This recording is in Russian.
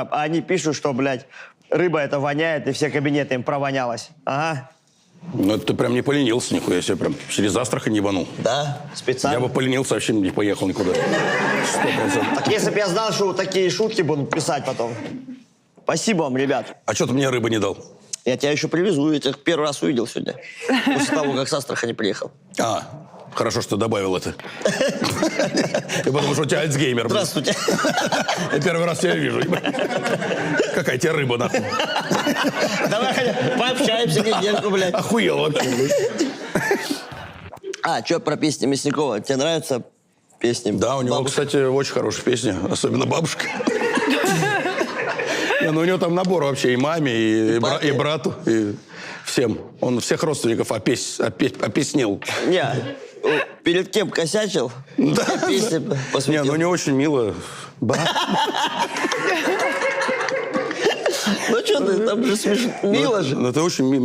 А они пишут, что, блядь, рыба это воняет, и все кабинеты им провонялось. Ага. Ну, это ты прям не поленился нихуя, я себе прям через Астрахань ебанул. Да, специально. Я бы поленился, вообще не поехал никуда. 100%. Так если бы я знал, что вот такие шутки будут писать потом. Спасибо вам, ребят. А что ты мне рыбы не дал? Я тебя еще привезу, я тебя первый раз увидел сегодня. После того, как с Астрахани приехал. А, хорошо, что ты добавил это. И потому что у тебя Альцгеймер. Здравствуйте. Я первый раз тебя вижу. Какая тебе рыба, нахуй. Давай пообщаемся недельку, блядь. Охуел вообще. А, что про песни Мясникова? Тебе нравятся песни? Да, у него, бабушек? кстати, очень хорошие песни. Особенно «Бабушка». Не, ну у него там набор вообще и маме, и брату, и всем. Он всех родственников опеснил. Не, перед кем косячил? Да. Песни Не, посвятил. ну у него очень мило. Ну что ты, там же смешно. Мило же. Ну это очень мило.